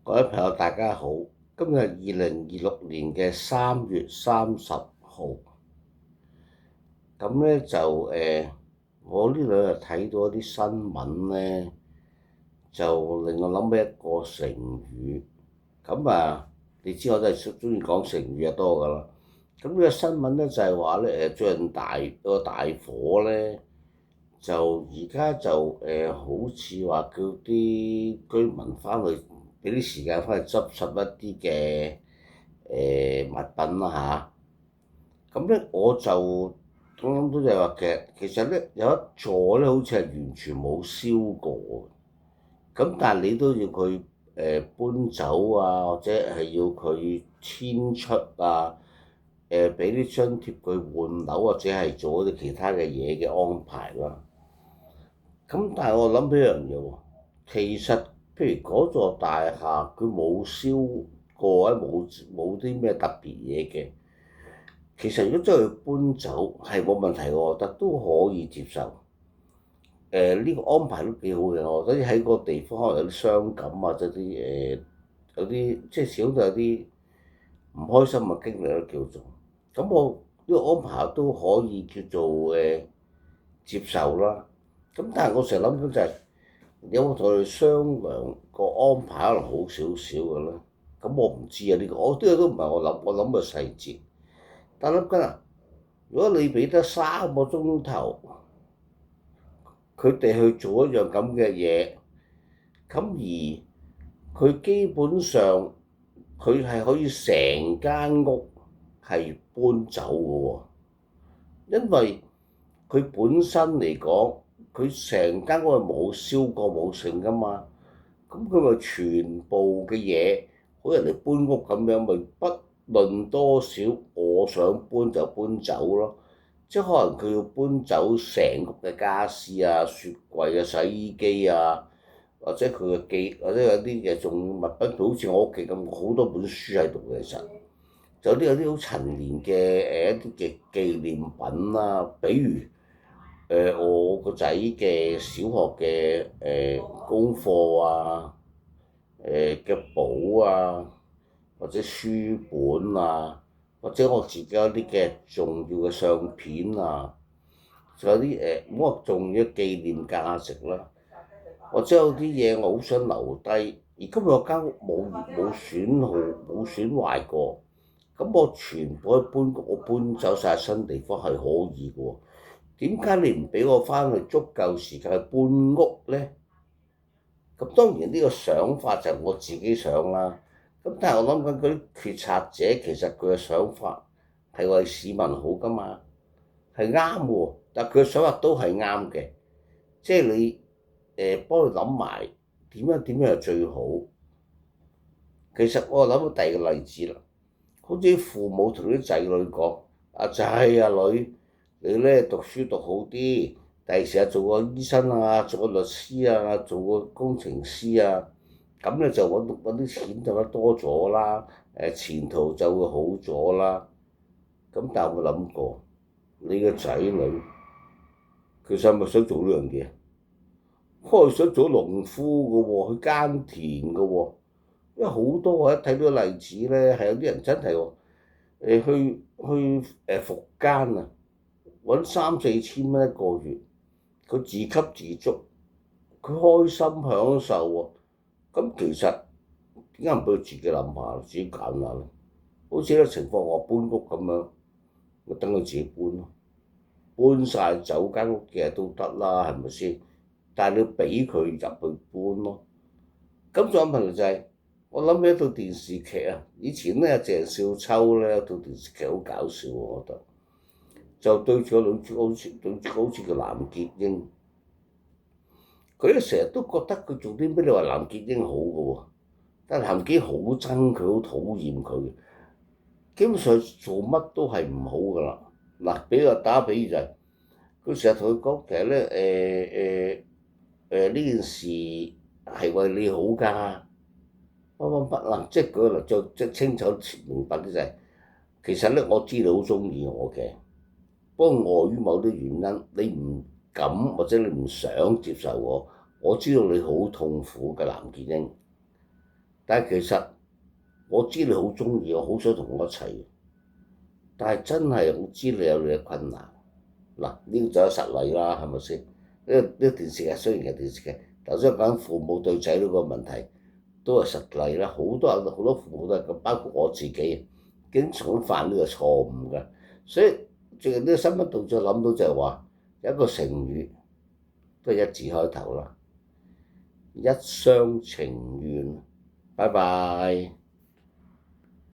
各位朋友，大家好。今日2026年嘅3月30號，咁咧就我呢兩日睇到一啲新聞咧，就令我諗起一個成語。咁你知我都係中意講成語多㗎啦。咁呢個新聞咧就係話咧最近個大火咧，就而家就好似話叫啲居民翻去，俾啲時間翻去執拾一啲嘅物品啦嚇。咁咧我就諗到就係話其實咧有一座咧好似係完全冇燒過，咁但係你都要佢搬走啊，或者係要佢遷出啊，俾啲津貼佢換樓，或者係做一啲其他嘅嘢嘅安排啦。咁但係我諗起一樣嘢喎，其實譬如嗰座大廈佢冇燒過或者冇啲咩特別嘢嘅，其實如果真係搬走係冇問題，我覺得都可以接受。呢個安排都幾好嘅，我覺得喺個地方可能有啲傷感啊，即係啲有啲即係少到有啲唔開心嘅經歷都叫做。咁我呢個安排都可以叫做接受啦。咁但係我成日諗緊就係有冇同佢哋商量個安排可能好少少嘅咧？咁我唔知啊，呢個我呢個都唔係我諗嘅細節。但係諗緊如果你俾得3個鐘頭，佢哋去做一樣咁嘅嘢，咁而佢基本上佢係可以成間屋係搬走嘅喎，因為佢本身嚟講，佢成間屋係冇燒過冇剩噶嘛，咁佢咪全部嘅嘢好似人哋搬屋咁樣，咪不論多少，我想搬就搬走咯。即係可能佢要搬走成屋嘅家私啊、雪櫃啊、洗衣機啊，或者佢嘅或者有啲嘅重要物品，好似我屋企咁，好多本書喺度嘅，其實有啲好陳年嘅一啲嘅紀念品啦，比如我個仔嘅小學嘅功課啊、嘅簿啊，或者書本啊。或者我自己有啲嘅重要嘅相片啊，仲有啲冇話重要嘅紀念價值啦，或者有啲嘢我好想留低，而今日我間屋冇損耗冇損壞過，咁我全部我搬走晒新地方係可以嘅喎。點解你唔俾我翻去足夠時間去搬屋咧？咁當然呢個想法就係我自己想啦。咁但係我諗緊嗰啲決策者其實佢嘅想法係為市民好噶嘛，係啱喎。但係佢嘅想法都係啱嘅，即係你幫佢諗埋點樣係最好。其實我諗到第二個例子啦，好似父母同啲仔女講：阿仔阿女，你咧讀書讀好啲，第時做個醫生啊，做個律師啊，做個工程師啊。咁咧就揾啲錢就得多咗啦，前途就會好咗啦。咁但係有冇諗過，你嘅仔女其實係咪想做呢樣嘢？可能想做農夫嘅喎，去耕田嘅喎。因為好多我一睇到例子咧，係有啲人真係去復耕啊，揾3、4千蚊一個月，佢自給自足，佢開心享受喎。咁其實點解唔俾佢自己諗下，自己揀下咧？好似呢個情況，我搬屋咁樣，咪等佢自己搬咯，搬晒走間屋嘅都得啦，係咪先？但係你要俾佢入去搬咯。咁仲有問題就係，我諗起一套電視劇啊，以前咧鄭少秋咧有套電視劇好搞笑，我覺得就對住個女主角好似叫藍潔瑛。佢咧成日都覺得佢做啲咩，你話藍潔瑛好嘅喎，但係藍潔瑛好憎佢，好討厭佢，基本上做乜都係唔好㗎啦。嗱，打個比喻就係，佢成日同佢講，其實咧呢件事係為你好㗎，乜嗱，即係佢就即清楚明白啲就係，其實咧我知你好中意我嘅，不過礙於某啲原因，你唔敢或者你唔想接受我知道你好痛苦嘅藍潔瑛。但係其實我知你好鍾意，我好想同我一齊，但係真係我知你有你嘅困難。嗱，呢個就有實例啦，係咪先？呢個電視劇雖然係電視劇，頭先講父母對仔女個問題都係實例啦。好多父母都係咁，包括我自己，經常犯呢個錯誤㗎。所以最近呢個新聞動作諗到就係話有一個成語都係一字開頭啦，一廂情願。拜拜。